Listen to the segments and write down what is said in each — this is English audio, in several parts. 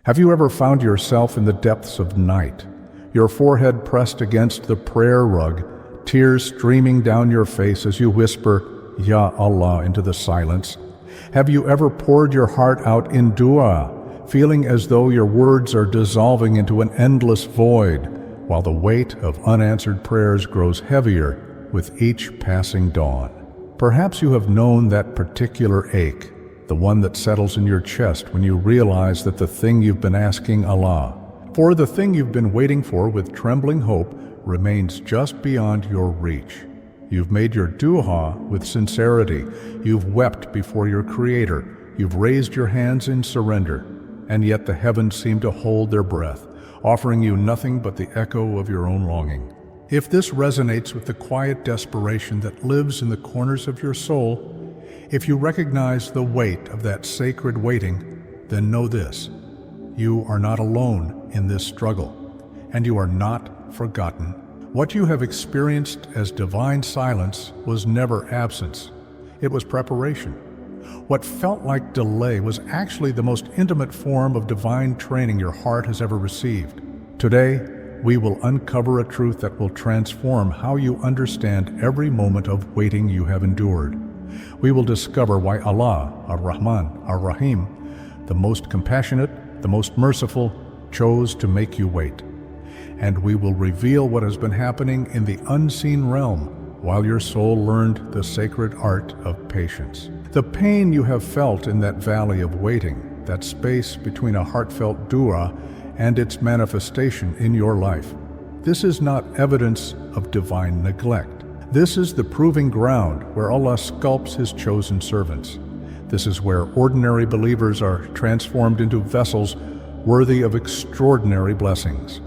Have you ever found yourself in the depths of night, your forehead pressed against the prayer rug, tears streaming down your face as you whisper, Ya Allah, into the silence? Have you ever poured your heart out in dua, feeling as though your words are dissolving into an endless void, while the weight of unanswered prayers grows heavier with each passing dawn? Perhaps you have known that particular ache, the one that settles in your chest when you realize that the thing you've been asking Allah for, the thing you've been waiting for with trembling hope, remains just beyond your reach. You've made your dua with sincerity, you've wept before your Creator, you've raised your hands in surrender, and yet the heavens seem to hold their breath, offering you nothing but the echo of your own longing. If this resonates with the quiet desperation that lives in the corners of your soul, if you recognize the weight of that sacred waiting, then know this: you are not alone in this struggle, and you are not forgotten. What you have experienced as divine silence was never absence, it was preparation. What felt like delay was actually the most intimate form of divine training your heart has ever received. Today, we will uncover a truth that will transform how you understand every moment of waiting you have endured. We will discover why Allah, Ar-Rahman, Ar-Rahim, the most compassionate, the most merciful, chose to make you wait. And we will reveal what has been happening in the unseen realm while your soul learned the sacred art of patience. The pain you have felt in that valley of waiting, that space between a heartfelt dua and its manifestation in your life, this is not evidence of divine neglect. This is the proving ground where Allah sculpts His chosen servants. This is where ordinary believers are transformed into vessels worthy of extraordinary blessings.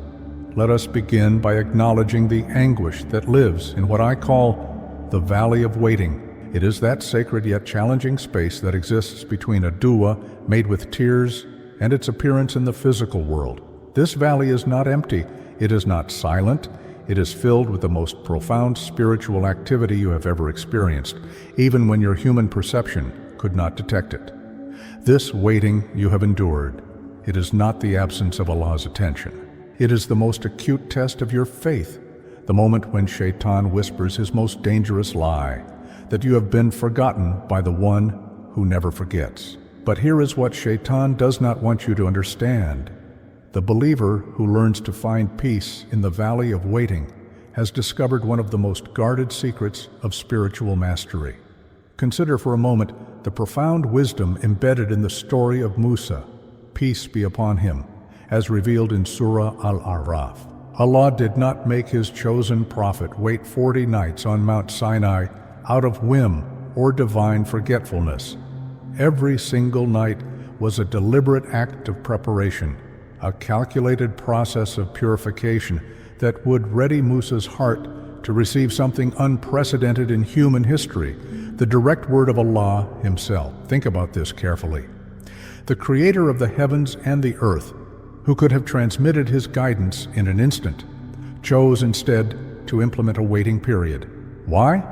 Let us begin by acknowledging the anguish that lives in what I call the Valley of Waiting. It is that sacred yet challenging space that exists between a dua made with tears and its appearance in the physical world. This valley is not empty, it is not silent, it is filled with the most profound spiritual activity you have ever experienced, even when your human perception could not detect it. This waiting you have endured, it is not the absence of Allah's attention. It is the most acute test of your faith, the moment when Shaitan whispers his most dangerous lie, that you have been forgotten by the one who never forgets. But here is what Shaitan does not want you to understand. The believer who learns to find peace in the valley of waiting has discovered one of the most guarded secrets of spiritual mastery. Consider for a moment the profound wisdom embedded in the story of Musa, peace be upon him, as revealed in Surah Al-A'raf. Allah did not make His chosen prophet wait 40 nights on Mount Sinai out of whim or divine forgetfulness. Every single night was a deliberate act of preparation, a calculated process of purification that would ready Musa's heart to receive something unprecedented in human history, the direct word of Allah Himself. Think about this carefully. The Creator of the heavens and the earth, who could have transmitted His guidance in an instant, chose instead to implement a waiting period. Why?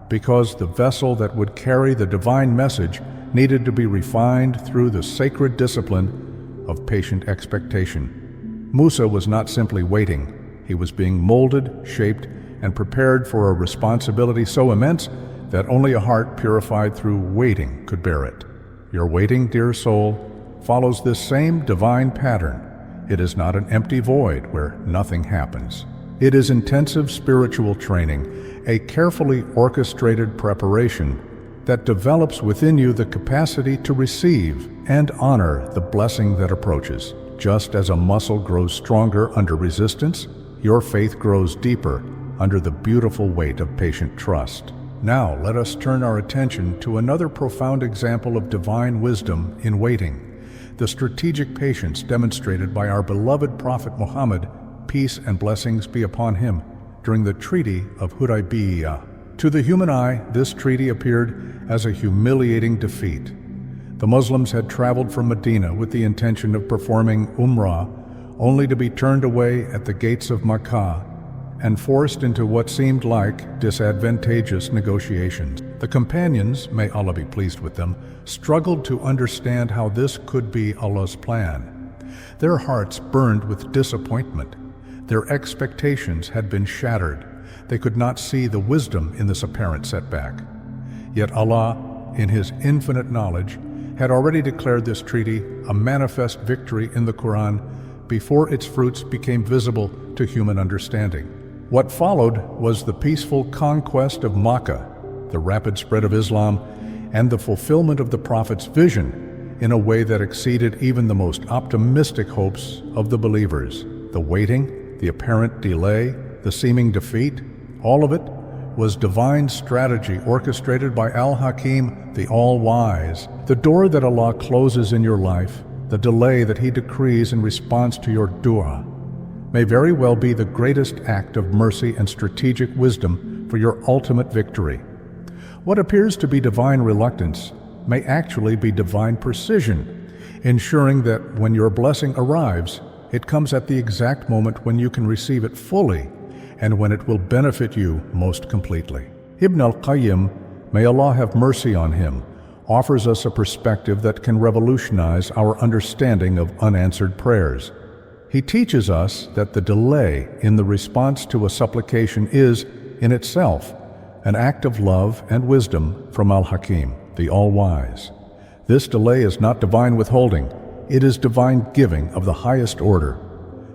Because the vessel that would carry the divine message needed to be refined through the sacred discipline of patient expectation. Musa was not simply waiting, he was being molded, shaped, and prepared for a responsibility so immense that only a heart purified through waiting could bear it. Your waiting, dear soul, follows this same divine pattern. It is not an empty void where nothing happens. It is intensive spiritual training, a carefully orchestrated preparation that develops within you the capacity to receive and honor the blessing that approaches. Just as a muscle grows stronger under resistance, your faith grows deeper under the beautiful weight of patient trust. Now let us turn our attention to another profound example of divine wisdom in waiting, the strategic patience demonstrated by our beloved Prophet Muhammad, peace and blessings be upon him, during the Treaty of Hudaybiyah. To the human eye, this treaty appeared as a humiliating defeat. The Muslims had traveled from Medina with the intention of performing Umrah, only to be turned away at the gates of Makkah and forced into what seemed like disadvantageous negotiations. The companions, may Allah be pleased with them, struggled to understand how this could be Allah's plan. Their hearts burned with disappointment. Their expectations had been shattered. They could not see the wisdom in this apparent setback. Yet Allah, in His infinite knowledge, had already declared this treaty a manifest victory in the Quran before its fruits became visible to human understanding. What followed was the peaceful conquest of Makkah, the rapid spread of Islam, and the fulfillment of the Prophet's vision in a way that exceeded even the most optimistic hopes of the believers. The waiting, the apparent delay, the seeming defeat, all of it was divine strategy orchestrated by Al-Hakim, the All-Wise. The door that Allah closes in your life, the delay that He decrees in response to your dua, may very well be the greatest act of mercy and strategic wisdom for your ultimate victory. What appears to be divine reluctance may actually be divine precision, ensuring that when your blessing arrives, it comes at the exact moment when you can receive it fully and when it will benefit you most completely. Ibn al-Qayyim, may Allah have mercy on him, offers us a perspective that can revolutionize our understanding of unanswered prayers. He teaches us that the delay in the response to a supplication is, in itself, an act of love and wisdom from Al-Hakim, the All-Wise. This delay is not divine withholding, it is divine giving of the highest order.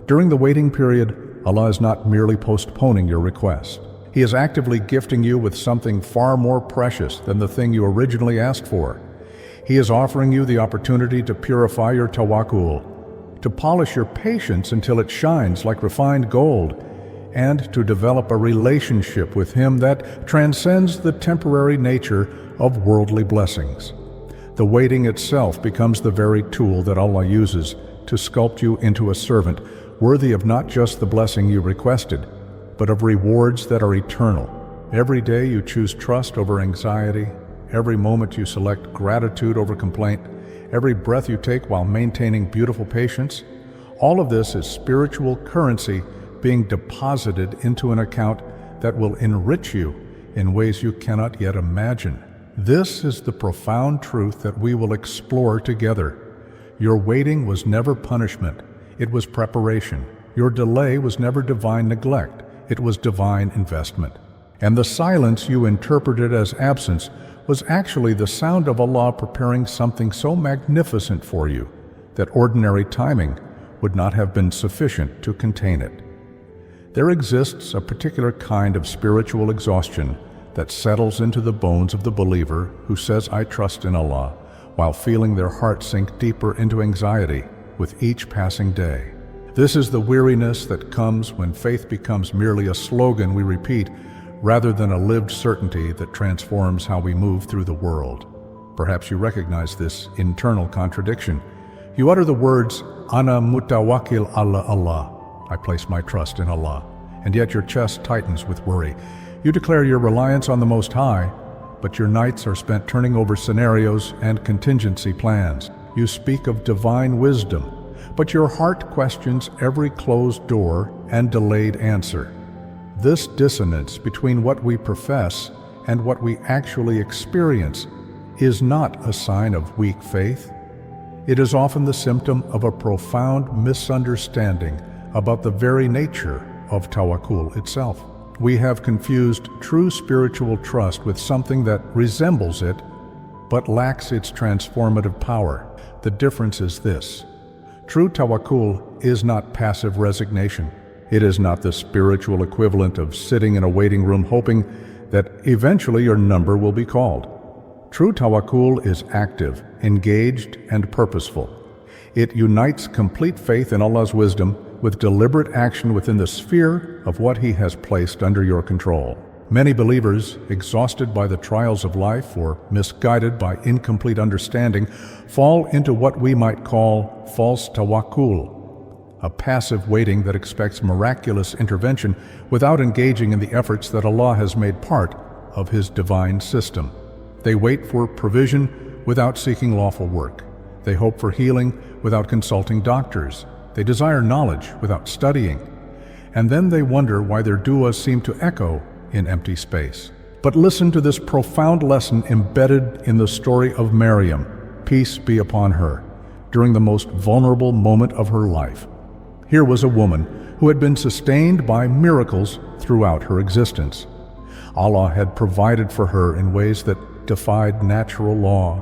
During the waiting period, Allah is not merely postponing your request. He is actively gifting you with something far more precious than the thing you originally asked for. He is offering you the opportunity to purify your tawakkul, to polish your patience until it shines like refined gold, and to develop a relationship with Him that transcends the temporary nature of worldly blessings. The waiting itself becomes the very tool that Allah uses to sculpt you into a servant worthy of not just the blessing you requested, but of rewards that are eternal. Every day you choose trust over anxiety. Every moment you select gratitude over complaint. Every breath you take while maintaining beautiful patience. All of this is spiritual currency being deposited into an account that will enrich you in ways you cannot yet imagine. This is the profound truth that we will explore together. Your waiting was never punishment, it was preparation. Your delay was never divine neglect, it was divine investment. And the silence you interpreted as absence was actually the sound of Allah preparing something so magnificent for you that ordinary timing would not have been sufficient to contain it. There exists a particular kind of spiritual exhaustion that settles into the bones of the believer who says, "I trust in Allah," while feeling their heart sink deeper into anxiety with each passing day. This is the weariness that comes when faith becomes merely a slogan we repeat rather than a lived certainty that transforms how we move through the world. Perhaps you recognize this internal contradiction. You utter the words, "Ana mutawakkil ala Allah," I place my trust in Allah, and yet your chest tightens with worry. You declare your reliance on the Most High, but your nights are spent turning over scenarios and contingency plans. You speak of divine wisdom, but your heart questions every closed door and delayed answer. This dissonance between what we profess and what we actually experience is not a sign of weak faith. It is often the symptom of a profound misunderstanding about the very nature of tawakkul itself. We have confused true spiritual trust with something that resembles it, but lacks its transformative power. The difference is this: true tawakkul is not passive resignation. It is not the spiritual equivalent of sitting in a waiting room hoping that eventually your number will be called. True tawakkul is active, engaged, and purposeful. It unites complete faith in Allah's wisdom with deliberate action within the sphere of what He has placed under your control. Many believers, exhausted by the trials of life or misguided by incomplete understanding, fall into what we might call false tawakkul, a passive waiting that expects miraculous intervention without engaging in the efforts that Allah has made part of His divine system. They wait for provision without seeking lawful work. They hope for healing without consulting doctors. They desire knowledge without studying. And then they wonder why their duas seem to echo in empty space. But listen to this profound lesson embedded in the story of Maryam, peace be upon her. during the most vulnerable moment of her life. Here was a woman who had been sustained by miracles throughout her existence. Allah had provided for her in ways that defied natural law.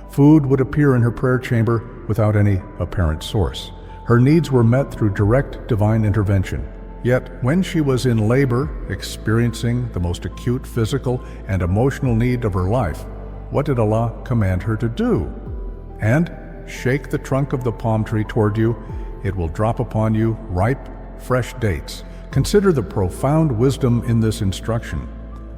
Food would appear in her prayer chamber without any apparent source. Her needs were met through direct divine intervention. Yet, when she was in labor, experiencing the most acute physical and emotional need of her life, what did Allah command her to do? And shake the trunk of the palm tree toward you, it will drop upon you ripe, fresh dates. Consider the profound wisdom in this instruction.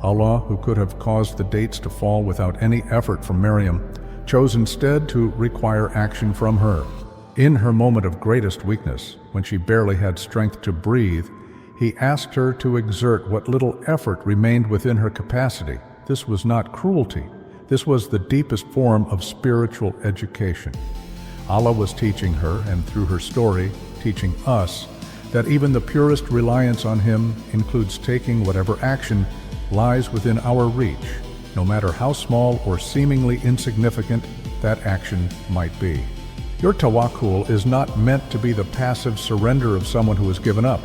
Allah, who could have caused the dates to fall without any effort from Maryam, chose instead to require action from her. In her moment of greatest weakness, when she barely had strength to breathe, He asked her to exert what little effort remained within her capacity. This was not cruelty. This was the deepest form of spiritual education. Allah was teaching her, and through her story, teaching us, that even the purest reliance on Him includes taking whatever action lies within our reach, no matter how small or seemingly insignificant that action might be. Your tawakkul is not meant to be the passive surrender of someone who has given up.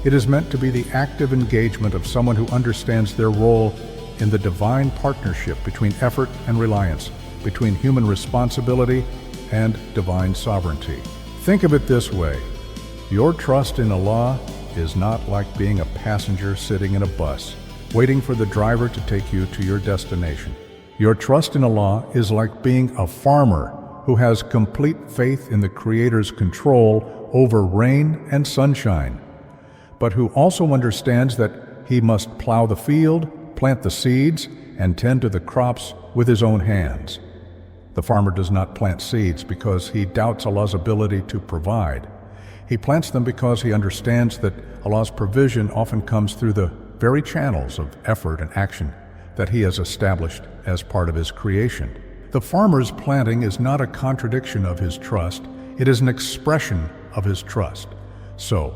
It is meant to be the active engagement of someone who understands their role in the divine partnership between effort and reliance, between human responsibility and divine sovereignty. Think of it this way: your trust in Allah is not like being a passenger sitting in a bus, waiting for the driver to take you to your destination. Your trust in Allah is like being a farmer who has complete faith in the Creator's control over rain and sunshine, but who also understands that he must plow the field, plant the seeds, and tend to the crops with his own hands. The farmer does not plant seeds because he doubts Allah's ability to provide. He plants them because he understands that Allah's provision often comes through the very channels of effort and action that He has established as part of His creation. The farmer's planting is not a contradiction of his trust, it is an expression of his trust. So,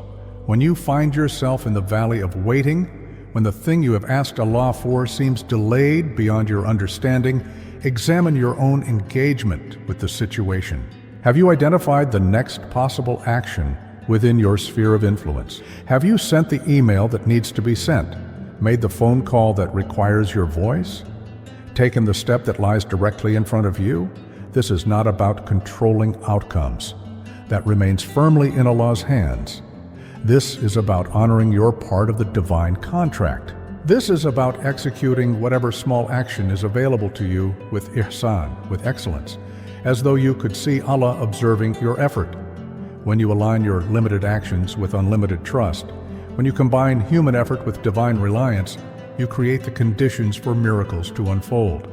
when you find yourself in the valley of waiting, when the thing you have asked Allah for seems delayed beyond your understanding, examine your own engagement with the situation. Have you identified the next possible action within your sphere of influence? Have you sent the email that needs to be sent, made the phone call that requires your voice, taken the step that lies directly in front of you? This is not about controlling outcomes. That remains firmly in Allah's hands. This is about honoring your part of the divine contract. This is about executing whatever small action is available to you with ihsan, with excellence, as though you could see Allah observing your effort. When you align your limited actions with unlimited trust, when you combine human effort with divine reliance, you create the conditions for miracles to unfold.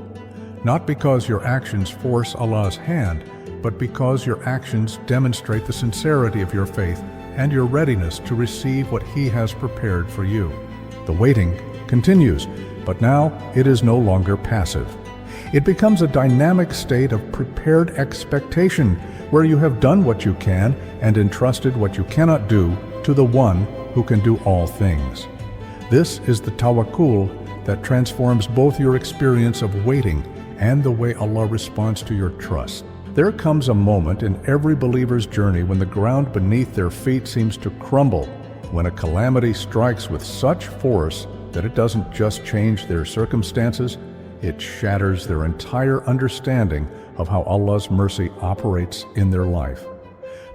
Not because your actions force Allah's hand, but because your actions demonstrate the sincerity of your faith and your readiness to receive what He has prepared for you. The waiting continues, but now it is no longer passive. It becomes a dynamic state of prepared expectation, where you have done what you can and entrusted what you cannot do to the One who can do all things. This is the tawakkul that transforms both your experience of waiting and the way Allah responds to your trust. There comes a moment in every believer's journey when the ground beneath their feet seems to crumble, when a calamity strikes with such force that it doesn't just change their circumstances, it shatters their entire understanding of how Allah's mercy operates in their life.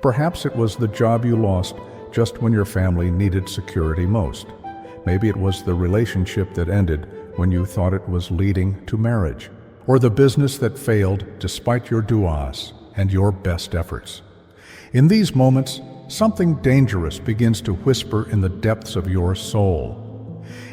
Perhaps it was the job you lost just when your family needed security most. Maybe it was the relationship that ended when you thought it was leading to marriage, or the business that failed despite your du'as and your best efforts. In these moments, something dangerous begins to whisper in the depths of your soul.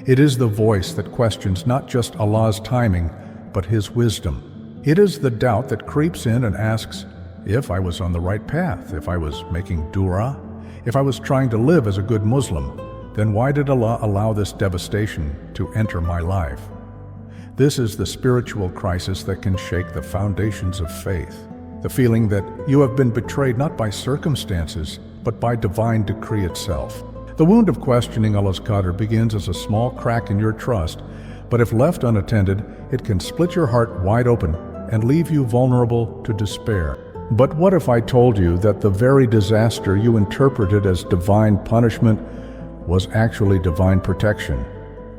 It is the voice that questions not just Allah's timing, but His wisdom. It is the doubt that creeps in and asks, if I was on the right path, if I was making dua, if I was trying to live as a good Muslim, then why did Allah allow this devastation to enter my life? This is the spiritual crisis that can shake the foundations of faith. The feeling that you have been betrayed not by circumstances, but by divine decree itself. The wound of questioning Allah's qadr begins as a small crack in your trust, but if left unattended, it can split your heart wide open and leave you vulnerable to despair. But what if I told you that the very disaster you interpreted as divine punishment was actually divine protection?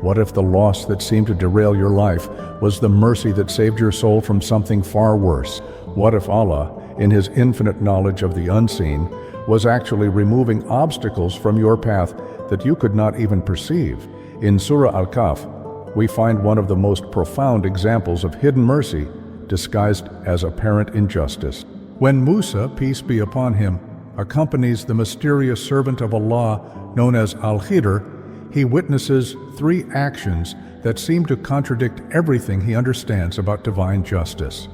What if the loss that seemed to derail your life was the mercy that saved your soul from something far worse? What if Allah, in His infinite knowledge of the unseen, was actually removing obstacles from your path that you could not even perceive? In Surah Al-Kahf, we find one of the most profound examples of hidden mercy disguised as apparent injustice. When Musa, peace be upon him, accompanies the mysterious servant of Allah known as Al-Khidr, he witnesses 3 actions that seem to contradict everything he understands about divine justice.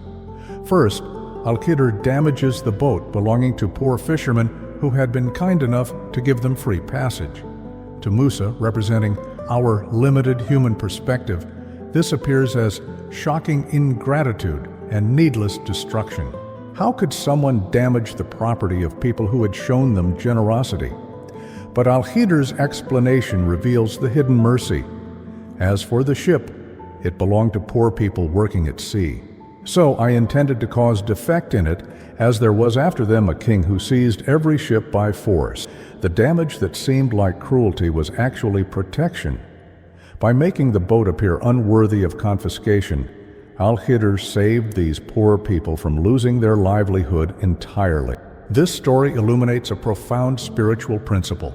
First, Al-Khidr damages the boat belonging to poor fishermen who had been kind enough to give them free passage. To Musa, representing our limited human perspective, this appears as shocking ingratitude and needless destruction. How could someone damage the property of people who had shown them generosity? But Al-Khidr's explanation reveals the hidden mercy. As for the ship, it belonged to poor people working at sea. So I intended to cause defect in it, as there was after them a king who seized every ship by force. The damage that seemed like cruelty was actually protection. By making the boat appear unworthy of confiscation, Al-Khidr saved these poor people from losing their livelihood entirely. This story illuminates a profound spiritual principle.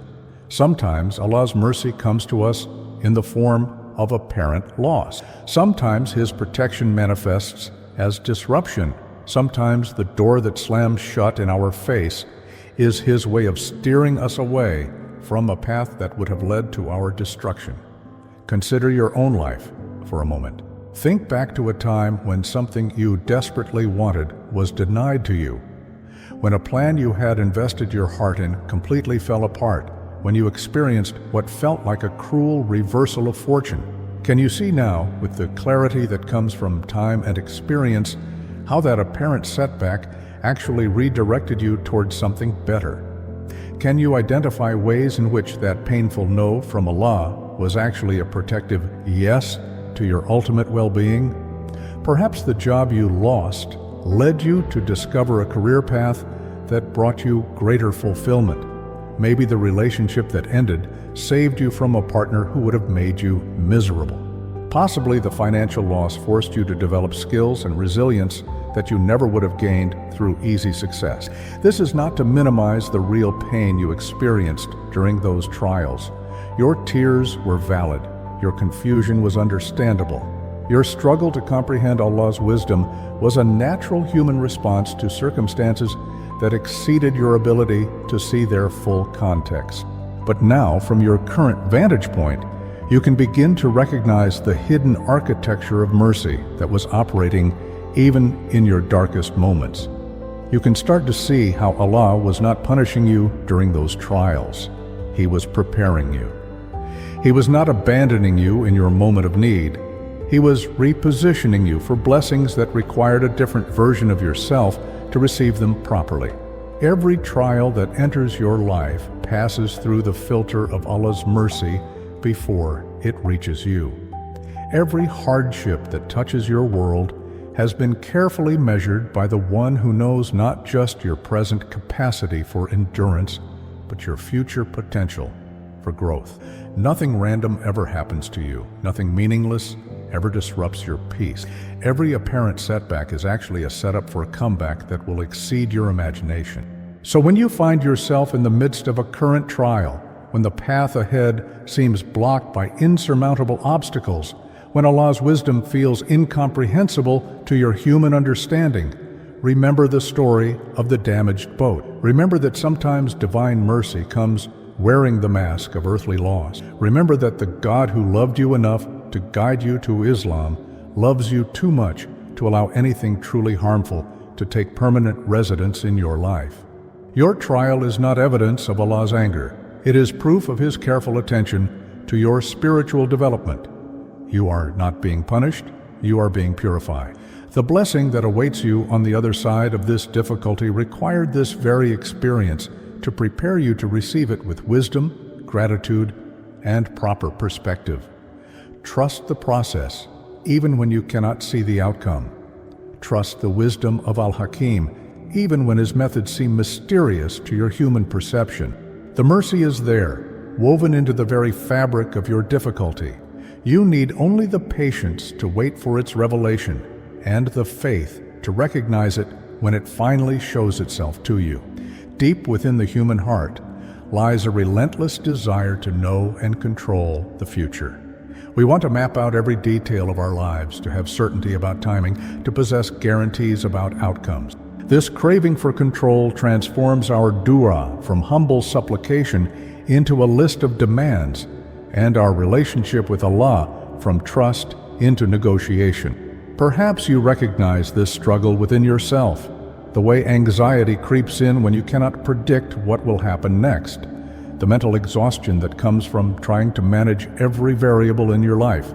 Sometimes Allah's mercy comes to us in the form of apparent loss. Sometimes His protection manifests as disruption. Sometimes the door that slams shut in our face is His way of steering us away from a path that would have led to our destruction. Consider your own life for a moment. Think back to a time when something you desperately wanted was denied to you, when a plan you had invested your heart in completely fell apart, when you experienced what felt like a cruel reversal of fortune. Can you see now, with the clarity that comes from time and experience, how that apparent setback actually redirected you towards something better? Can you identify ways in which that painful no from Allah was actually a protective yes to your ultimate well-being? Perhaps the job you lost led you to discover a career path that brought you greater fulfillment. Maybe the relationship that ended saved you from a partner who would have made you miserable. Possibly the financial loss forced you to develop skills and resilience that you never would have gained through easy success. This is not to minimize the real pain you experienced during those trials. Your tears were valid. Your confusion was understandable. Your struggle to comprehend Allah's wisdom was a natural human response to circumstances that exceeded your ability to see their full context. But now, from your current vantage point, you can begin to recognize the hidden architecture of mercy that was operating even in your darkest moments. You can start to see how Allah was not punishing you during those trials. He was preparing you. He was not abandoning you in your moment of need. He was repositioning you for blessings that required a different version of yourself to receive them properly. Every trial that enters your life passes through the filter of Allah's mercy before it reaches you. Every hardship that touches your world has been carefully measured by the one who knows not just your present capacity for endurance, but your future potential for growth. Nothing random ever happens to you. Nothing meaningless ever disrupts your peace. Every apparent setback is actually a setup for a comeback that will exceed your imagination. So when you find yourself in the midst of a current trial, when the path ahead seems blocked by insurmountable obstacles, when Allah's wisdom feels incomprehensible to your human understanding, remember the story of the damaged boat. Remember that sometimes divine mercy comes wearing the mask of earthly loss. Remember that the God who loved you enough to guide you to Islam loves you too much to allow anything truly harmful to take permanent residence in your life. Your trial is not evidence of Allah's anger. It is proof of His careful attention to your spiritual development. You are not being punished, you are being purified. The blessing that awaits you on the other side of this difficulty required this very experience to prepare you to receive it with wisdom, gratitude, and proper perspective. Trust the process, even when you cannot see the outcome. Trust the wisdom of Al-Hakim, even when his methods seem mysterious to your human perception. The mercy is there, woven into the very fabric of your difficulty. You need only the patience to wait for its revelation and the faith to recognize it when it finally shows itself to you. Deep within the human heart lies a relentless desire to know and control the future. We want to map out every detail of our lives, to have certainty about timing, to possess guarantees about outcomes. This craving for control transforms our dua from humble supplication into a list of demands, and our relationship with Allah from trust into negotiation. Perhaps you recognize this struggle within yourself, the way anxiety creeps in when you cannot predict what will happen next, the mental exhaustion that comes from trying to manage every variable in your life,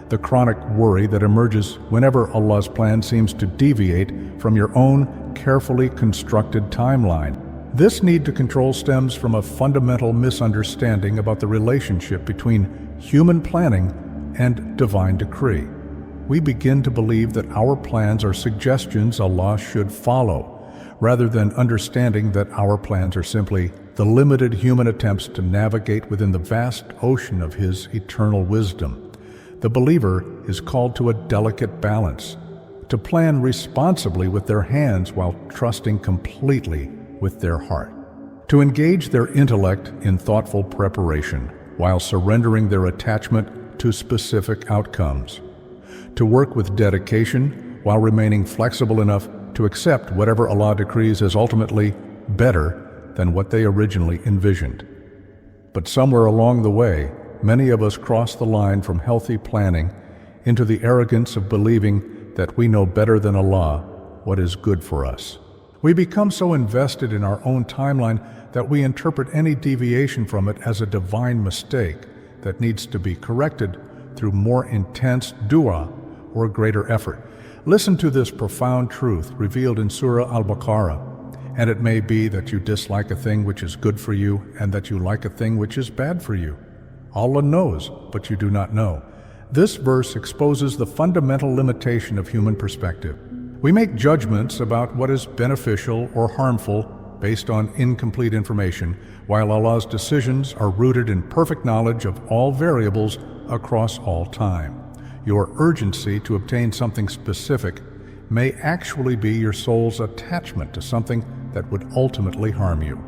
the chronic worry that emerges whenever Allah's plan seems to deviate from your own carefully constructed timeline. This need to control stems from a fundamental misunderstanding about the relationship between human planning and divine decree. We begin to believe that our plans are suggestions Allah should follow, rather than understanding that our plans are simply the limited human attempts to navigate within the vast ocean of His eternal wisdom. The believer is called to a delicate balance, to plan responsibly with their hands while trusting completely with their heart, to engage their intellect in thoughtful preparation while surrendering their attachment to specific outcomes, to work with dedication while remaining flexible enough to accept whatever Allah decrees as ultimately better than what they originally envisioned. But somewhere along the way, many of us cross the line from healthy planning into the arrogance of believing that we know better than Allah what is good for us. We become so invested in our own timeline that we interpret any deviation from it as a divine mistake that needs to be corrected through more intense dua or greater effort. Listen to this profound truth revealed in Surah Al-Baqarah. And it may be that you dislike a thing which is good for you and that you like a thing which is bad for you. Allah knows, but you do not know. This verse exposes the fundamental limitation of human perspective. We make judgments about what is beneficial or harmful based on incomplete information, while Allah's decisions are rooted in perfect knowledge of all variables across all time. Your urgency to obtain something specific may actually be your soul's attachment to something that would ultimately harm you.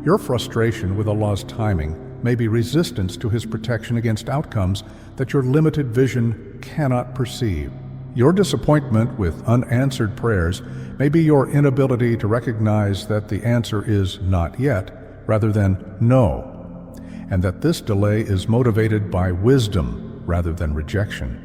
Your frustration with Allah's timing may be resistance to His protection against outcomes that your limited vision cannot perceive. Your disappointment with unanswered prayers may be your inability to recognize that the answer is not yet, rather than no, and that this delay is motivated by wisdom rather than rejection.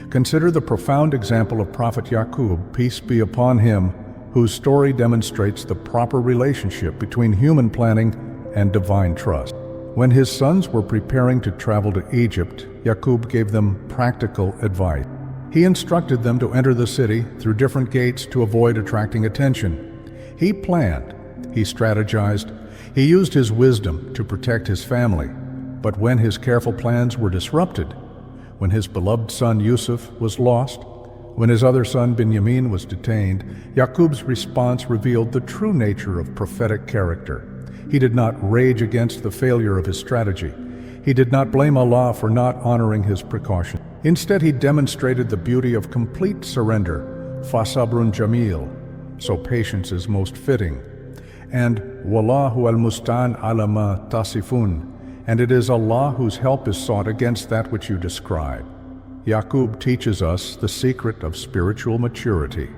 Consider the profound example of Prophet Yaqub, peace be upon him, whose story demonstrates the proper relationship between human planning and divine trust. When his sons were preparing to travel to Egypt, Yaqub gave them practical advice. He instructed them to enter the city through different gates to avoid attracting attention. He planned, he strategized, he used his wisdom to protect his family. But when his careful plans were disrupted, when his beloved son Yusuf was lost, when his other son Binyamin was detained, Yaqub's response revealed the true nature of prophetic character. He did not rage against the failure of his strategy. He did not blame Allah for not honoring his precaution. Instead, he demonstrated the beauty of complete surrender, fasabrun jamil, so patience is most fitting, and wallahu al-mustan ala ma tasifun, and it is Allah whose help is sought against that which you describe. Yaqub teaches us the secret of spiritual maturity.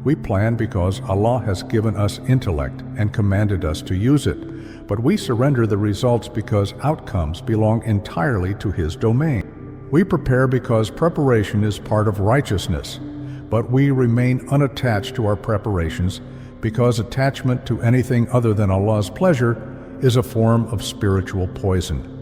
We plan because Allah has given us intellect and commanded us to use it, but we surrender the results because outcomes belong entirely to His domain. We prepare because preparation is part of righteousness, but we remain unattached to our preparations because attachment to anything other than Allah's pleasure is a form of spiritual poison.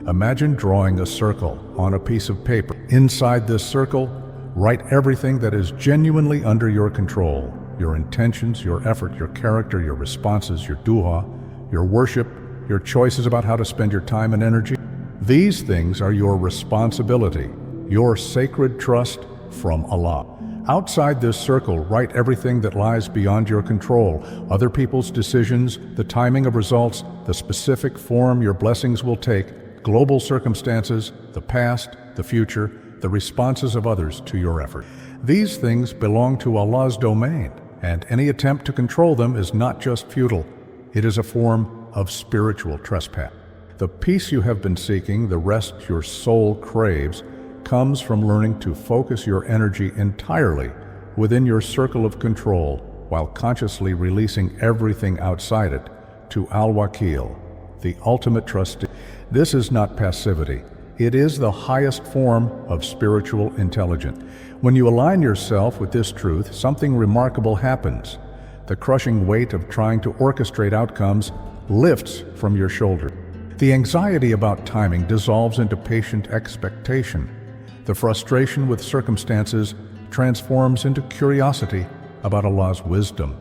Imagine drawing a circle on a piece of paper. Inside this circle, write everything that is genuinely under your control: your intentions, your effort, your character, your responses, your dua, your worship, your choices about how to spend your time and energy. These things are your responsibility, your sacred trust from Allah. Outside this circle, write everything that lies beyond your control, other people's decisions, the timing of results, the specific form your blessings will take, global circumstances, the past, the future, the responses of others to your effort. These things belong to Allah's domain, and any attempt to control them is not just futile, it is a form of spiritual trespass. The peace you have been seeking, the rest your soul craves, comes from learning to focus your energy entirely within your circle of control while consciously releasing everything outside it to Al-Wakil, the ultimate trustee. This is not passivity. It is the highest form of spiritual intelligence. When you align yourself with this truth, something remarkable happens. The crushing weight of trying to orchestrate outcomes lifts from your shoulder. The anxiety about timing dissolves into patient expectation. The frustration with circumstances transforms into curiosity about Allah's wisdom.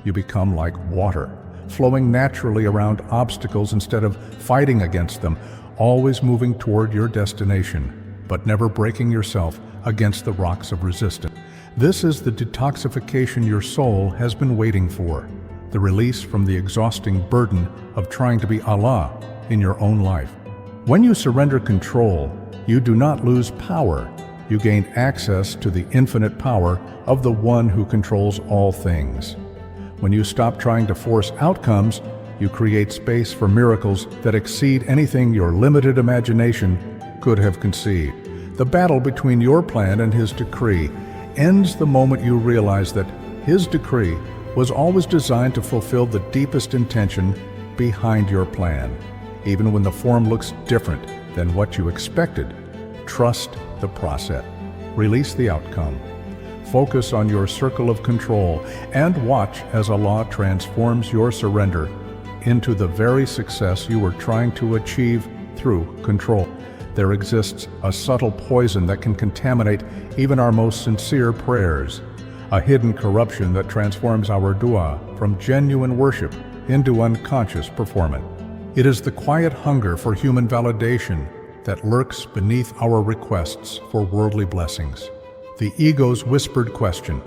You become like water, flowing naturally around obstacles instead of fighting against them, always moving toward your destination, but never breaking yourself against the rocks of resistance. This is the detoxification your soul has been waiting for, the release from the exhausting burden of trying to be Allah in your own life. When you surrender control, you do not lose power. You gain access to the infinite power of the one who controls all things. When you stop trying to force outcomes, you create space for miracles that exceed anything your limited imagination could have conceived. The battle between your plan and His decree ends the moment you realize that His decree was always designed to fulfill the deepest intention behind your plan. Even when the form looks different than what you expected, trust the process. Release the outcome. Focus on your circle of control and watch as Allah transforms your surrender into the very success you were trying to achieve through control. There exists a subtle poison that can contaminate even our most sincere prayers, a hidden corruption that transforms our dua from genuine worship into unconscious performance. It is the quiet hunger for human validation that lurks beneath our requests for worldly blessings. The ego's whispered question,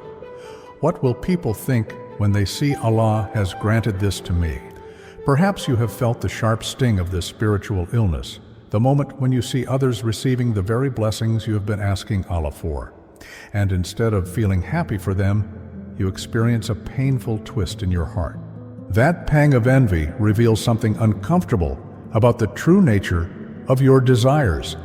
what will people think when they see Allah has granted this to me? Perhaps you have felt the sharp sting of this spiritual illness, the moment when you see others receiving the very blessings you have been asking Allah for. And instead of feeling happy for them, you experience a painful twist in your heart. That pang of envy reveals something uncomfortable about the true nature of your desires.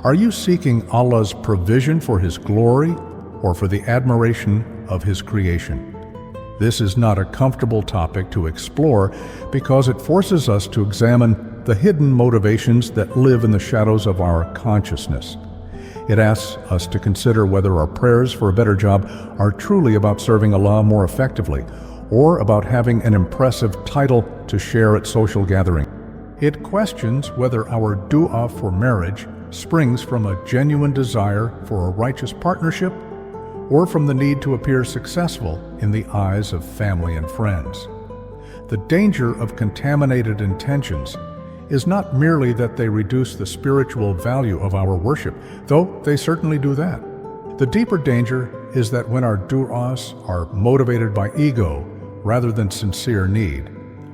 Are you seeking Allah's provision for His glory or for the admiration of His creation? This is not a comfortable topic to explore because it forces us to examine the hidden motivations that live in the shadows of our consciousness. It asks us to consider whether our prayers for a better job are truly about serving Allah more effectively or about having an impressive title to share at social gatherings. It questions whether our dua for marriage springs from a genuine desire for a righteous partnership or from the need to appear successful in the eyes of family and friends. The danger of contaminated intentions is not merely that they reduce the spiritual value of our worship, though they certainly do that. The deeper danger is that when our du'as are motivated by ego rather than sincere need,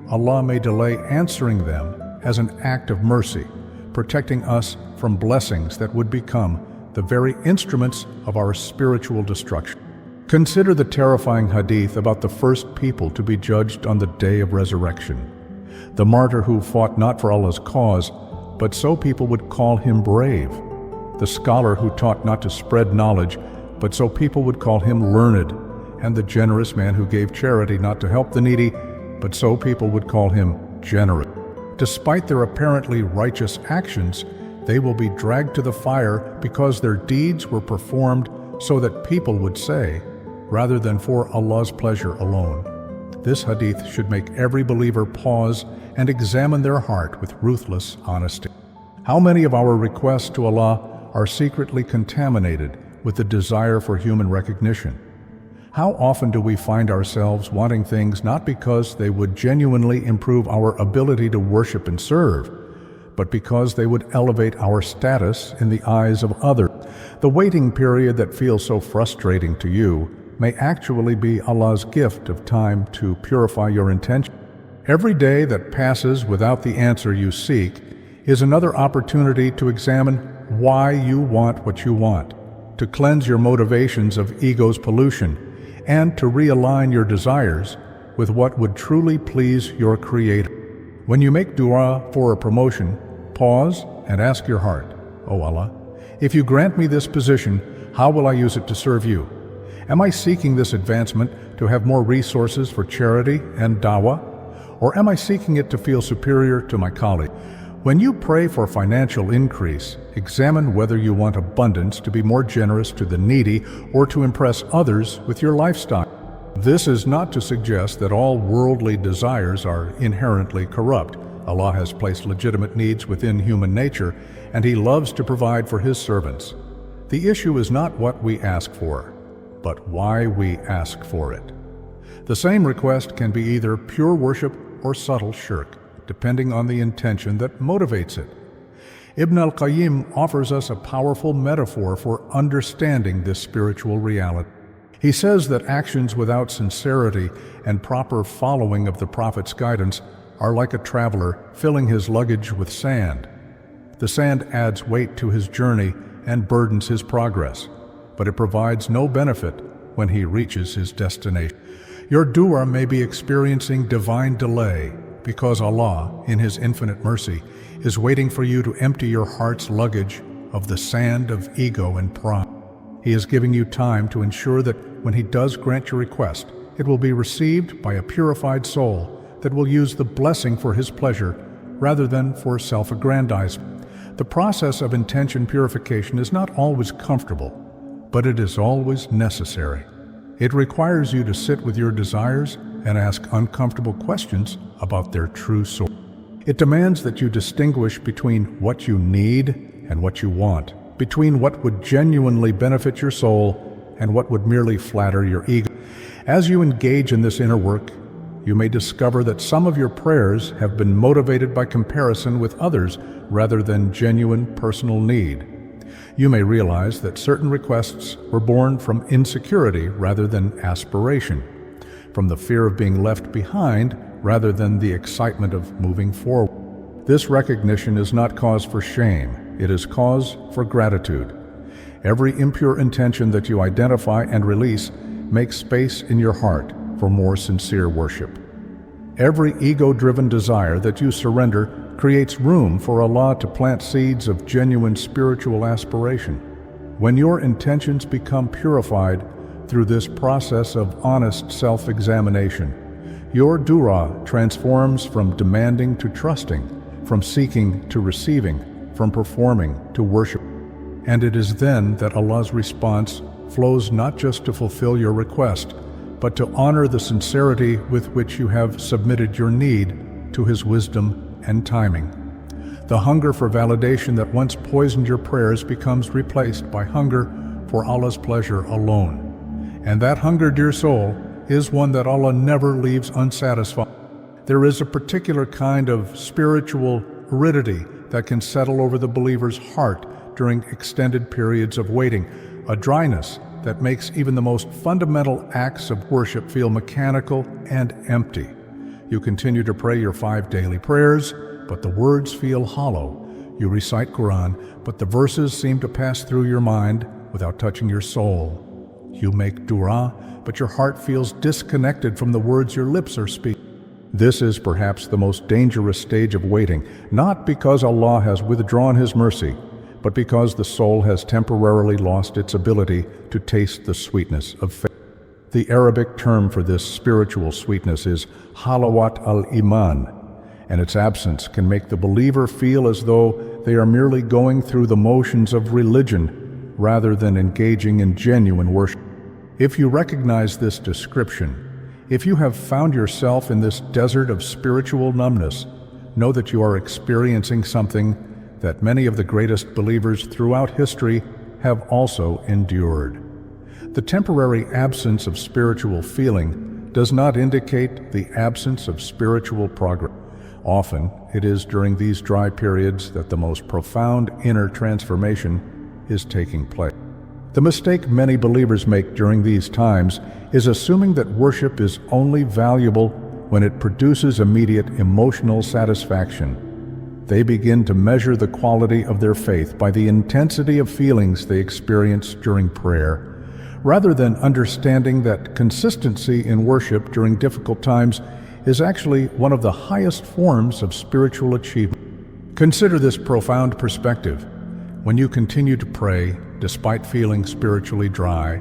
Allah may delay answering them as an act of mercy, protecting us from blessings that would become the very instruments of our spiritual destruction. Consider the terrifying hadith about the first people to be judged on the day of resurrection. The martyr who fought not for Allah's cause, but so people would call him brave. The scholar who taught not to spread knowledge, but so people would call him learned. And the generous man who gave charity not to help the needy, but so people would call him generous. Despite their apparently righteous actions, they will be dragged to the fire because their deeds were performed so that people would say, rather than for Allah's pleasure alone. This hadith should make every believer pause and examine their heart with ruthless honesty. How many of our requests to Allah are secretly contaminated with the desire for human recognition? How often do we find ourselves wanting things not because they would genuinely improve our ability to worship and serve, but because they would elevate our status in the eyes of others. The waiting period that feels so frustrating to you may actually be Allah's gift of time to purify your intention. Every day that passes without the answer you seek is another opportunity to examine why you want what you want, to cleanse your motivations of ego's pollution, and to realign your desires with what would truly please your Creator. When you make dua for a promotion, pause and ask your heart, "O Allah, if you grant me this position, how will I use it to serve you? Am I seeking this advancement to have more resources for charity and dawah? Or am I seeking it to feel superior to my colleague?" When you pray for financial increase, examine whether you want abundance to be more generous to the needy or to impress others with your lifestyle. This is not to suggest that all worldly desires are inherently corrupt. Allah has placed legitimate needs within human nature, and He loves to provide for His servants. The issue is not what we ask for, but why we ask for it. The same request can be either pure worship or subtle shirk, depending on the intention that motivates it. Ibn al-Qayyim offers us a powerful metaphor for understanding this spiritual reality. He says that actions without sincerity and proper following of the Prophet's guidance are like a traveler filling his luggage with sand. The sand adds weight to his journey and burdens his progress, but it provides no benefit when he reaches his destination. Your dua may be experiencing divine delay because Allah, in His infinite mercy, is waiting for you to empty your heart's luggage of the sand of ego and pride. He is giving you time to ensure that when He does grant your request, it will be received by a purified soul that will use the blessing for His pleasure rather than for self-aggrandizement. The process of intention purification is not always comfortable, but it is always necessary. It requires you to sit with your desires and ask uncomfortable questions about their true source. It demands that you distinguish between what you need and what you want, between what would genuinely benefit your soul and what would merely flatter your ego. As you engage in this inner work, you may discover that some of your prayers have been motivated by comparison with others rather than genuine personal need. You may realize that certain requests were born from insecurity rather than aspiration, from the fear of being left behind rather than the excitement of moving forward. This recognition is not cause for shame, it is cause for gratitude. Every impure intention that you identify and release makes space in your heart for more sincere worship. Every ego-driven desire that you surrender creates room for Allah to plant seeds of genuine spiritual aspiration. When your intentions become purified through this process of honest self-examination, your dua transforms from demanding to trusting, from seeking to receiving, from performing to worship. And it is then that Allah's response flows not just to fulfill your request, but to honor the sincerity with which you have submitted your need to His wisdom and timing. The hunger for validation that once poisoned your prayers becomes replaced by hunger for Allah's pleasure alone. And that hunger, dear soul, is one that Allah never leaves unsatisfied. There is a particular kind of spiritual aridity that can settle over the believer's heart during extended periods of waiting, a dryness that makes even the most fundamental acts of worship feel mechanical and empty. You continue to pray your 5 daily prayers, but the words feel hollow. You recite Quran, but the verses seem to pass through your mind without touching your soul. You make dua, but your heart feels disconnected from the words your lips are speaking. This is perhaps the most dangerous stage of waiting, not because Allah has withdrawn His mercy, but because the soul has temporarily lost its ability to taste the sweetness of faith. The Arabic term for this spiritual sweetness is halawat al-iman, and its absence can make the believer feel as though they are merely going through the motions of religion rather than engaging in genuine worship. If you recognize this description, if you have found yourself in this desert of spiritual numbness, know that you are experiencing something that many of the greatest believers throughout history have also endured. The temporary absence of spiritual feeling does not indicate the absence of spiritual progress. Often, it is during these dry periods that the most profound inner transformation is taking place. The mistake many believers make during these times is assuming that worship is only valuable when it produces immediate emotional satisfaction. They begin to measure the quality of their faith by the intensity of feelings they experience during prayer, rather than understanding that consistency in worship during difficult times is actually one of the highest forms of spiritual achievement. Consider this profound perspective. When you continue to pray, despite feeling spiritually dry,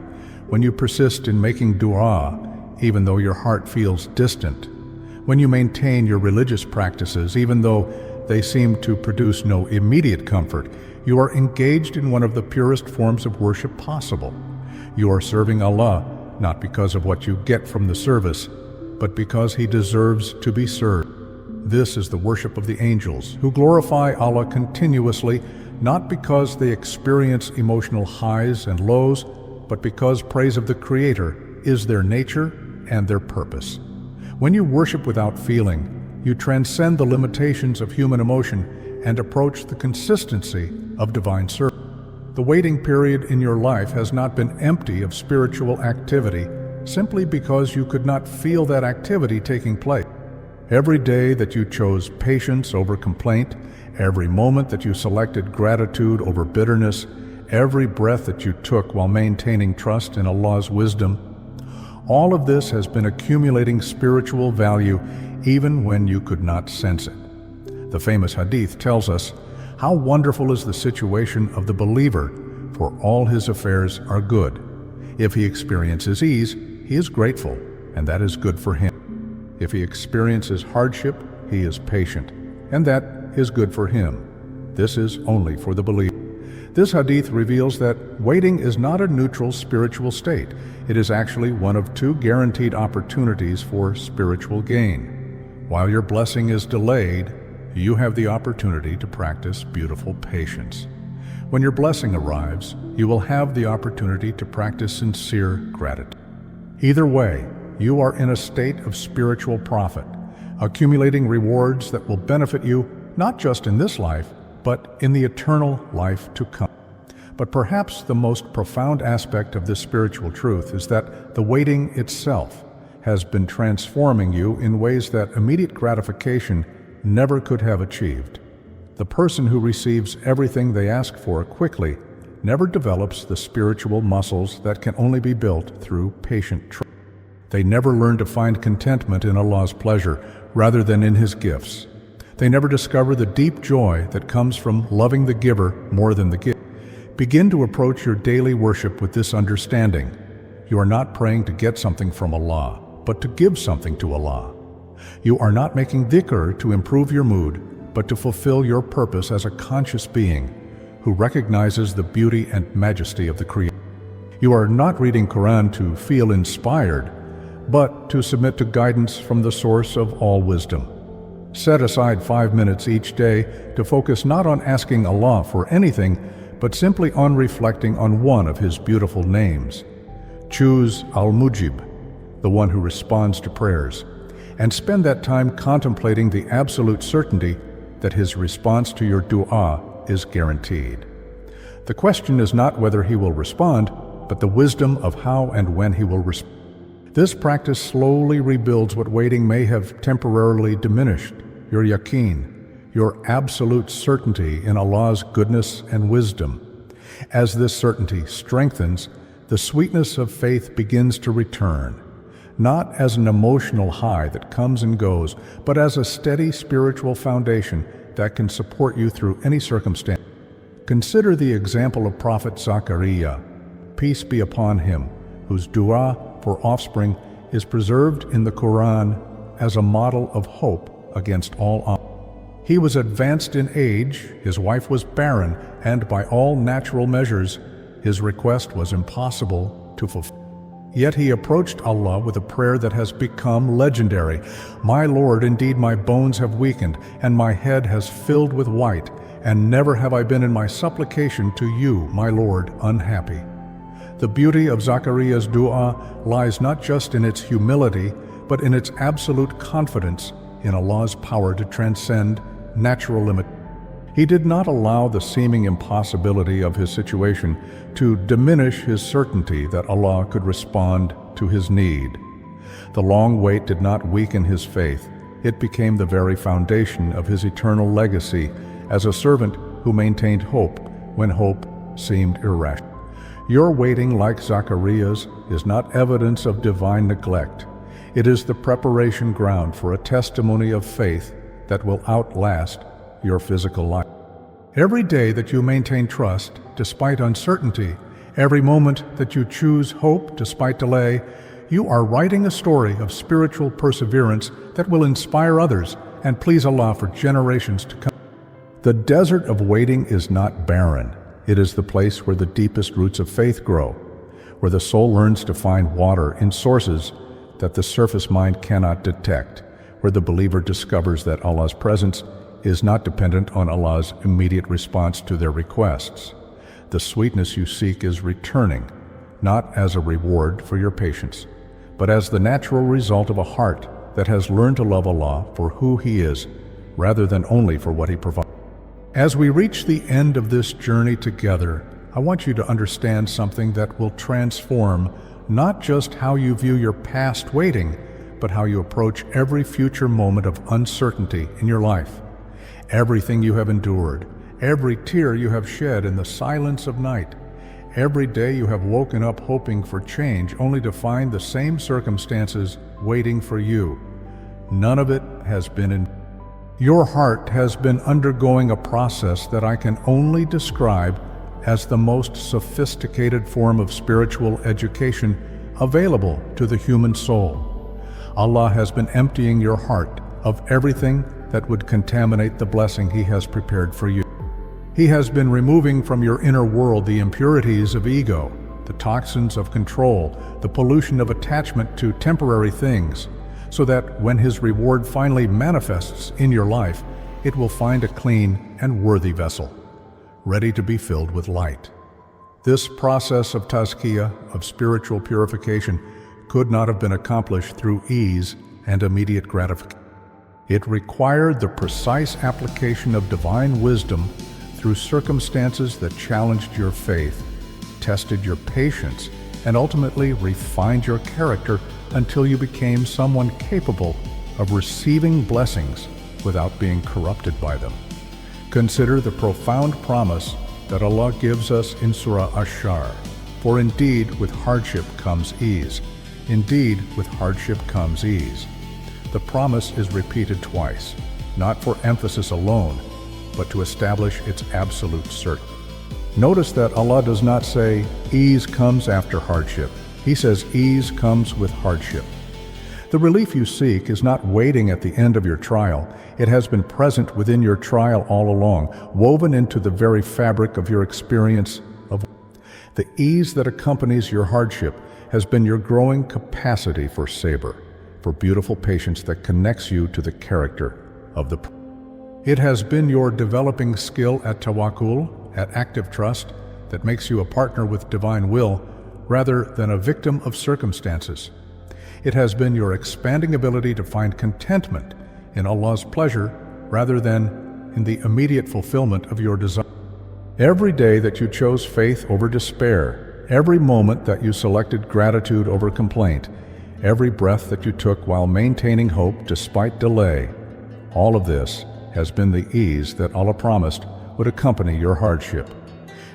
when you persist in making dua, even though your heart feels distant, when you maintain your religious practices, even though they seem to produce no immediate comfort, you are engaged in one of the purest forms of worship possible. You are serving Allah, not because of what you get from the service, but because He deserves to be served. This is the worship of the angels, who glorify Allah continuously, not because they experience emotional highs and lows, but because praise of the Creator is their nature and their purpose. When you worship without feeling, you transcend the limitations of human emotion and approach the consistency of divine service. The waiting period in your life has not been empty of spiritual activity simply because you could not feel that activity taking place. Every day that you chose patience over complaint, every moment that you selected gratitude over bitterness, every breath that you took while maintaining trust in Allah's wisdom, all of this has been accumulating spiritual value even when you could not sense it. The famous hadith tells us, "How wonderful is the situation of the believer, for all his affairs are good. If he experiences ease, he is grateful, and that is good for him. If he experiences hardship, he is patient, and that is good for him. This is only for the believer." This hadith reveals that waiting is not a neutral spiritual state. It is actually one of two guaranteed opportunities for spiritual gain. While your blessing is delayed, you have the opportunity to practice beautiful patience. When your blessing arrives, you will have the opportunity to practice sincere gratitude. Either way, you are in a state of spiritual profit, accumulating rewards that will benefit you not just in this life, but in the eternal life to come. But perhaps the most profound aspect of this spiritual truth is that the waiting itself has been transforming you in ways that immediate gratification never could have achieved. The person who receives everything they ask for quickly never develops the spiritual muscles that can only be built through patient trust. They never learn to find contentment in Allah's pleasure rather than in His gifts. They never discover the deep joy that comes from loving the giver more than the gift. Begin to approach your daily worship with this understanding. You are not praying to get something from Allah, but to give something to Allah. You are not making dhikr to improve your mood, but to fulfill your purpose as a conscious being who recognizes the beauty and majesty of the Creator. You are not reading Quran to feel inspired, but to submit to guidance from the source of all wisdom. Set aside 5 minutes each day to focus not on asking Allah for anything, but simply on reflecting on one of His beautiful names. Choose Al-Mujib, the one who responds to prayers, and spend that time contemplating the absolute certainty that His response to your dua is guaranteed. The question is not whether He will respond, but the wisdom of how and when He will respond. This practice slowly rebuilds what waiting may have temporarily diminished: your yaqeen, your absolute certainty in Allah's goodness and wisdom. As this certainty strengthens, the sweetness of faith begins to return, not as an emotional high that comes and goes, but as a steady spiritual foundation that can support you through any circumstance. Consider the example of Prophet Zachariah, peace be upon him, whose dua for offspring is preserved in the Quran as a model of hope against all odds. He was advanced in age, his wife was barren, and by all natural measures, his request was impossible to fulfill. Yet he approached Allah with a prayer that has become legendary. "My Lord, indeed my bones have weakened, and my head has filled with white, and never have I been in my supplication to you, my Lord, unhappy." The beauty of Zachariah's dua lies not just in its humility, but in its absolute confidence in Allah's power to transcend natural limit. He did not allow the seeming impossibility of his situation to diminish his certainty that Allah could respond to his need. The long wait did not weaken his faith. It became the very foundation of his eternal legacy as a servant who maintained hope when hope seemed irrational. Your waiting, like Zacharias, is not evidence of divine neglect. It is the preparation ground for a testimony of faith that will outlast your physical life. Every day that you maintain trust despite uncertainty, every moment that you choose hope despite delay, you are writing a story of spiritual perseverance that will inspire others and please Allah for generations to come. The desert of waiting is not barren. It is the place where the deepest roots of faith grow, where the soul learns to find water in sources that the surface mind cannot detect, where the believer discovers that Allah's presence is not dependent on Allah's immediate response to their requests. The sweetness you seek is returning, not as a reward for your patience, but as the natural result of a heart that has learned to love Allah for who He is, rather than only for what He provides. As we reach the end of this journey together, I want you to understand something that will transform not just how you view your past waiting, but how you approach every future moment of uncertainty in your life. Everything you have endured, every tear you have shed in the silence of night, every day you have woken up hoping for change only to find the same circumstances waiting for you. None of it has been in vain. Your heart has been undergoing a process that I can only describe as the most sophisticated form of spiritual education available to the human soul. Allah has been emptying your heart of everything that would contaminate the blessing He has prepared for you. He has been removing from your inner world the impurities of ego, the toxins of control, the pollution of attachment to temporary things, so that when His reward finally manifests in your life, it will find a clean and worthy vessel, ready to be filled with light. This process of tazkiyah, of spiritual purification, could not have been accomplished through ease and immediate gratification. It required the precise application of divine wisdom through circumstances that challenged your faith, tested your patience, and ultimately refined your character until you became someone capable of receiving blessings without being corrupted by them. Consider the profound promise that Allah gives us in Surah Ash-Shar. For indeed, with hardship comes ease. Indeed, with hardship comes ease. The promise is repeated twice, not for emphasis alone, but to establish its absolute certainty. Notice that Allah does not say, ease comes after hardship. He says ease comes with hardship. The relief you seek is not waiting at the end of your trial. It has been present within your trial all along, woven into the very fabric of your experience of the ease that accompanies your hardship has been your growing capacity for sabr, for beautiful patience that connects you to the character of the Prophet. It has been your developing skill at tawakkul, at active trust, that makes you a partner with divine will rather than a victim of circumstances. It has been your expanding ability to find contentment in Allah's pleasure rather than in the immediate fulfillment of your desire. Every day that you chose faith over despair, every moment that you selected gratitude over complaint, every breath that you took while maintaining hope despite delay, all of this has been the ease that Allah promised would accompany your hardship.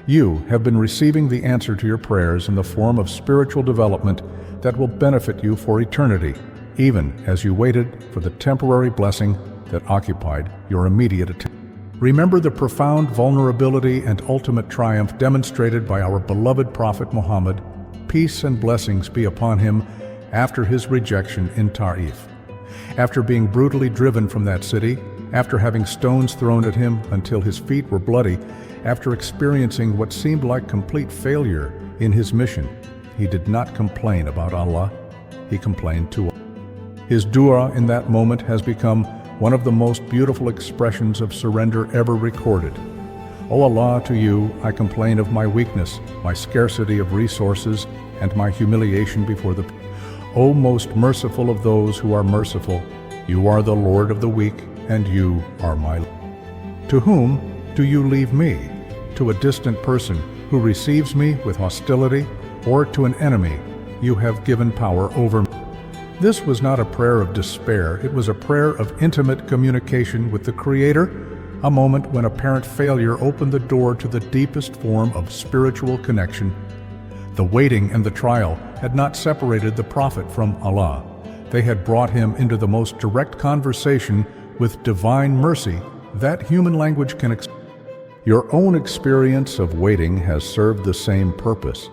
You have been receiving the answer to your prayers in the form of spiritual development that will benefit you for eternity, even as you waited for the temporary blessing that occupied your immediate attention. Remember the profound vulnerability and ultimate triumph demonstrated by our beloved Prophet Muhammad, peace and blessings be upon him, after his rejection in Ta'if. After being brutally driven from that city, after having stones thrown at him until his feet were bloody, after experiencing what seemed like complete failure in his mission, he did not complain about Allah, he complained to Allah. His dua in that moment has become one of the most beautiful expressions of surrender ever recorded. O Allah, to you I complain of my weakness, my scarcity of resources, and my humiliation before the... O most merciful of those who are merciful, you are the Lord of the weak, and you are my Lord. To whom do you leave me? To a distant person who receives me with hostility, or to an enemy you have given power over me? This was not a prayer of despair, it was a prayer of intimate communication with the Creator, a moment when apparent failure opened the door to the deepest form of spiritual connection. The waiting and the trial had not separated the prophet from Allah. They had brought him into the most direct conversation with divine mercy that human language can express. Your own experience of waiting has served the same purpose.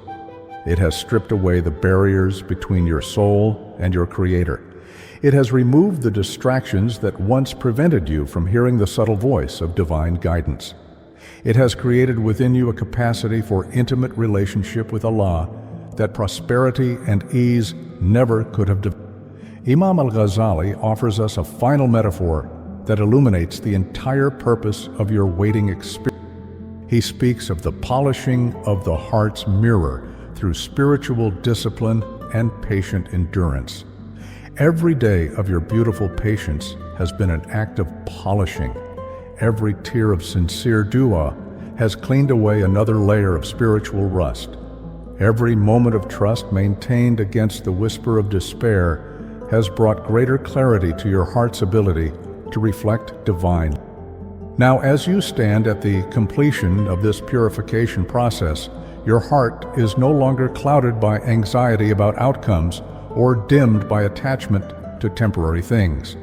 It has stripped away the barriers between your soul and your Creator. It has removed the distractions that once prevented you from hearing the subtle voice of divine guidance. It has created within you a capacity for intimate relationship with Allah that prosperity and ease never could have developed. Imam al-Ghazali offers us a final metaphor that illuminates the entire purpose of your waiting experience. He speaks of the polishing of the heart's mirror through spiritual discipline and patient endurance. Every day of your beautiful patience has been an act of polishing. Every tear of sincere dua has cleaned away another layer of spiritual rust. Every moment of trust maintained against the whisper of despair has brought greater clarity to your heart's ability to reflect divine. Now, as you stand at the completion of this purification process, your heart is no longer clouded by anxiety about outcomes or dimmed by attachment to temporary things.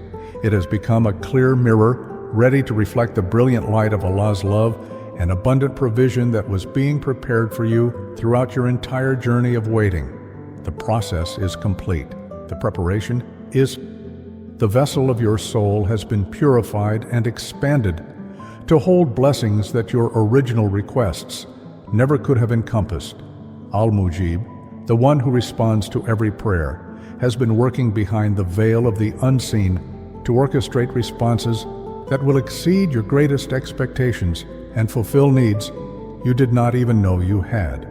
It has become a clear mirror, ready to reflect the brilliant light of Allah's love and abundant provision that was being prepared for you throughout your entire journey of waiting. The process is complete. The preparation is. The vessel of your soul has been purified and expanded to hold blessings that your original requests never could have encompassed. Al-Mujib, the one who responds to every prayer, has been working behind the veil of the unseen to orchestrate responses that will exceed your greatest expectations and fulfill needs you did not even know you had.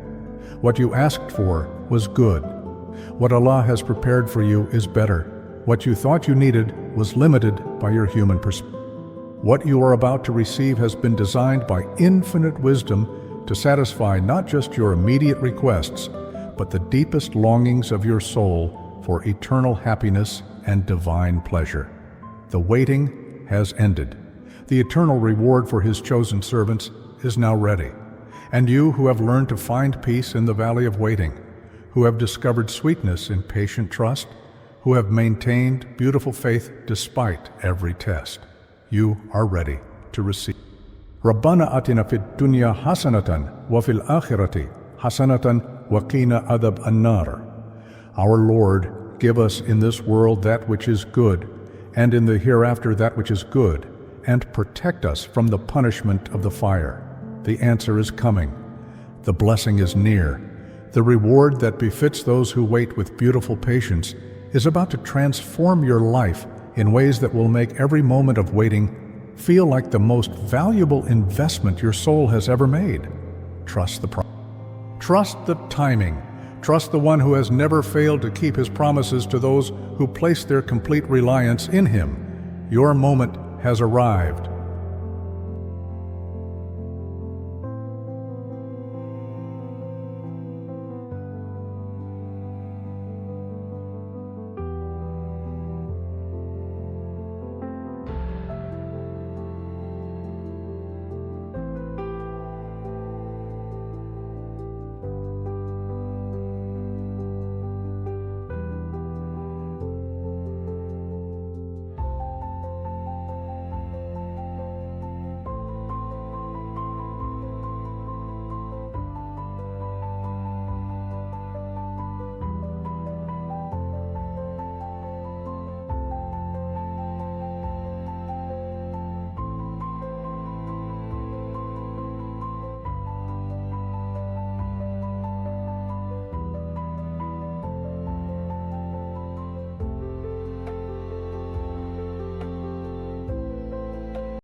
What you asked for was good. What Allah has prepared for you is better. What you thought you needed was limited by your human perspective. What you are about to receive has been designed by infinite wisdom to satisfy not just your immediate requests, but the deepest longings of your soul for eternal happiness and divine pleasure. The waiting has ended. The eternal reward for His chosen servants is now ready. And you who have learned to find peace in the valley of waiting, who have discovered sweetness in patient trust, who have maintained beautiful faith despite every test, you are ready to receive. Rabbana atina fid dunya hasanatan wa fil akhirati hasanatan wa qina adhab an-nar. Our Lord, give us in this world that which is good, and in the hereafter that which is good, and protect us from the punishment of the fire. The answer is coming. The blessing is near. The reward that befits those who wait with beautiful patience is about to transform your life in ways that will make every moment of waiting feel like the most valuable investment your soul has ever made. Trust the process. Trust the timing. Trust the one who has never failed to keep his promises to those who place their complete reliance in him. Your moment has arrived.